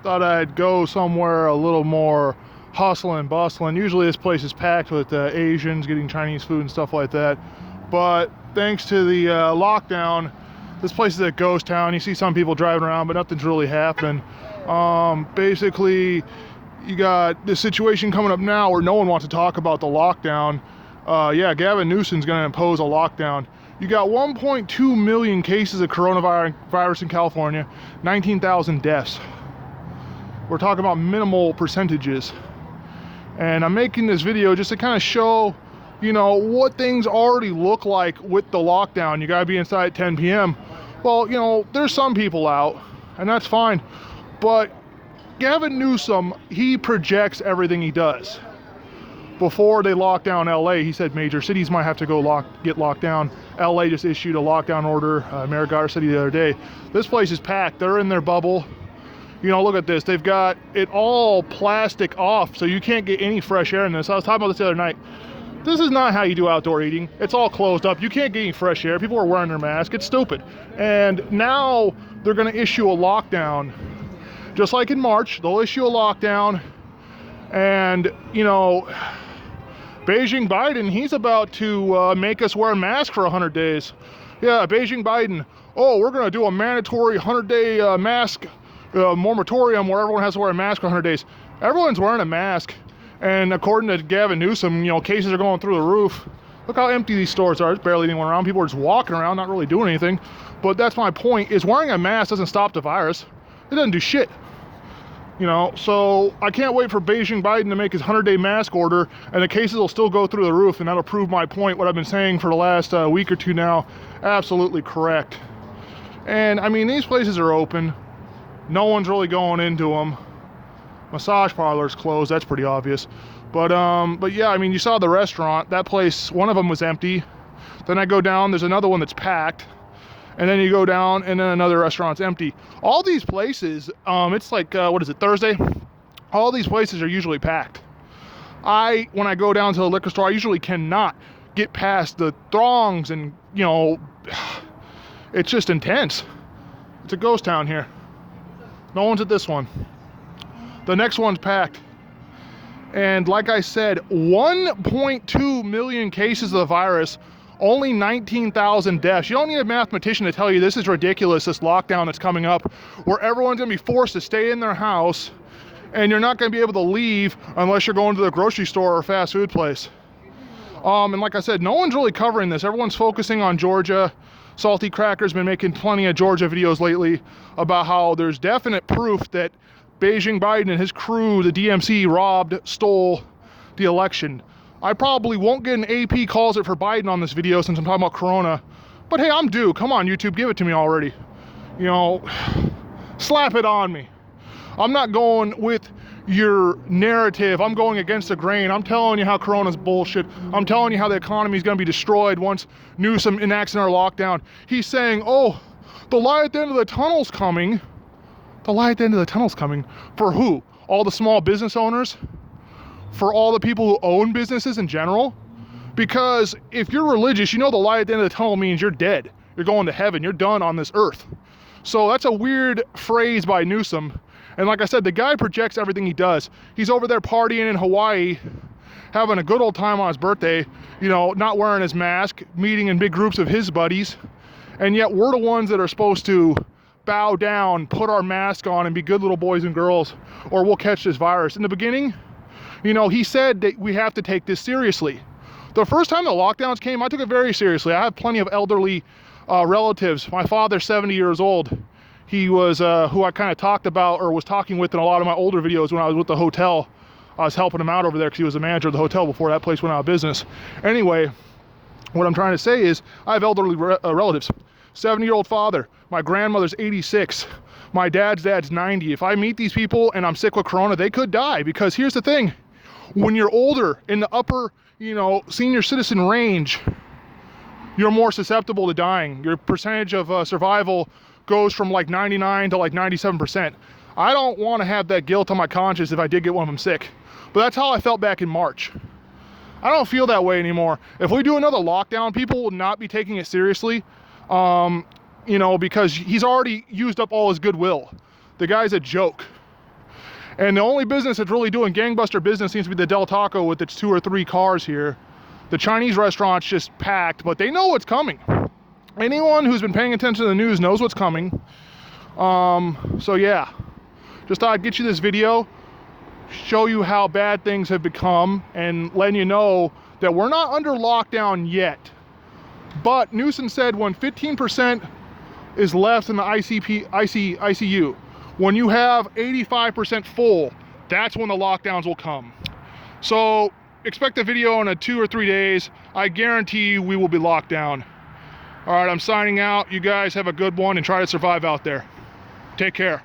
Thought I'd go somewhere a little more hustling, bustling. Usually this place is packed with Asians getting Chinese food and stuff like that. But thanks to the lockdown, this place is a ghost town. You see some people driving around, but nothing's really happening. Basically, you got this situation coming up now where no one wants to talk about the lockdown. Yeah, Gavin Newsom's going to impose a lockdown. You got 1.2 million cases of coronavirus in California, 19,000 deaths. We're talking about minimal percentages. And I'm making this video just to kind of show, you know, what things already look like with the lockdown. You gotta be inside at 10 p.m. Well, you know, there's some people out, and that's fine. But Gavin Newsom, he projects everything he does. Before they locked down LA, he said major cities might have to go get locked down. LA just issued a lockdown order. Mayor Gardner said the other day. This place is packed. They're in their bubble. You know, look at this. They've got it all plastic off, so you can't get any fresh air in this. I was talking about this the other night. This is not how you do outdoor eating. It's all closed up. You can't get any fresh air. People are wearing their masks. It's stupid. And now they're going to issue a lockdown. Just like in March, they'll issue a lockdown. And, you know, Beijing Biden, he's about to make us wear a mask for 100 days. Yeah, Beijing Biden. Oh, we're going to do a mandatory 100-day mask moratorium where everyone has to wear a mask for 100 days. Everyone's wearing a mask, and according to Gavin Newsom, you know, cases are going through the roof. Look how empty these stores are. There's barely anyone around. People are just walking around, not really doing anything. But that's my point, is wearing a mask doesn't stop the virus. It doesn't do shit. You know, so I can't wait for Beijing Biden to make his 100-day mask order, and the cases will still go through the roof, and that'll prove my point, what I've been saying for the last week or two now. Absolutely correct. And, I mean, these places are open. No one's really going into them. Massage parlor's closed, that's pretty obvious. But yeah, I mean, you saw the restaurant. That place, one of them was empty. Then I go down, there's another one that's packed. And then you go down, and then another restaurant's empty. All these places, it's like, what is it, Thursday? All these places are usually packed. When I go down to the liquor store, I usually cannot get past the throngs, and, you know, it's just intense. It's a ghost town here. No one's at this one. The next one's packed. And like I said, 1.2 million cases of the virus, only 19,000 deaths. You don't need a mathematician to tell you this is ridiculous, this lockdown that's coming up, where everyone's gonna be forced to stay in their house, and you're not gonna be able to leave unless you're going to the grocery store or fast food place. And like I said, no one's really covering this. Everyone's focusing on Georgia. Salty Cracker's been making plenty of Georgia videos lately about how there's definite proof that Beijing Biden and his crew, the DMC, stole the election. I probably won't get an AP calls it for Biden on this video since I'm talking about Corona. But hey, I'm due. Come on, YouTube, give it to me already. You know, slap it on me. I'm not going with your narrative. I'm going against the grain. I'm telling you how Corona's bullshit. I'm telling you how the economy is going to be destroyed once Newsom enacts another lockdown. He's saying, oh, the light at the end of the tunnel's coming. The light at the end of the tunnel's coming. For who? All the small business owners? For all the people who own businesses in general? Because if you're religious, you know the light at the end of the tunnel means you're dead. You're going to heaven. You're done on this earth. So that's a weird phrase by Newsom. And like I said, the guy projects everything he does. He's over there partying in Hawaii, having a good old time on his birthday, you know, not wearing his mask, meeting in big groups of his buddies. And yet we're the ones that are supposed to bow down, put our mask on, and be good little boys and girls, or we'll catch this virus. In the beginning, you know, he said that we have to take this seriously. The first time the lockdowns came, I took it very seriously. I have plenty of elderly relatives. My father's 70 years old. He was who I kind of talked about or was talking with in a lot of my older videos when I was with the hotel. I was helping him out over there because he was the manager of the hotel before that place went out of business. Anyway, what I'm trying to say is I have elderly relatives. 70-year-old father. My grandmother's 86. My dad's 90. If I meet these people and I'm sick with Corona, they could die, because here's the thing. When you're older, in the upper, you know, senior citizen range, you're more susceptible to dying. Your percentage of survival goes from like 99 to like 97%. I don't want to have that guilt on my conscience if I did get one of them sick. But that's how I felt back in March. I don't feel that way anymore. If we do another lockdown, people will not be taking it seriously, you know, because he's already used up all his goodwill. The guy's a joke. And the only business that's really doing gangbuster business seems to be the Del Taco with its 2 or 3 cars here. The Chinese restaurant's just packed, but they know what's coming. Anyone who's been paying attention to the news knows what's coming. So yeah, just thought I'd get you this video, show you how bad things have become, and letting you know that we're not under lockdown yet. But Newsom said when 15% is left in the ICU, when you have 85% full, that's when the lockdowns will come. So expect a video in 2 or 3 days. I guarantee you we will be locked down. All right, I'm signing out. You guys have a good one and try to survive out there. Take care.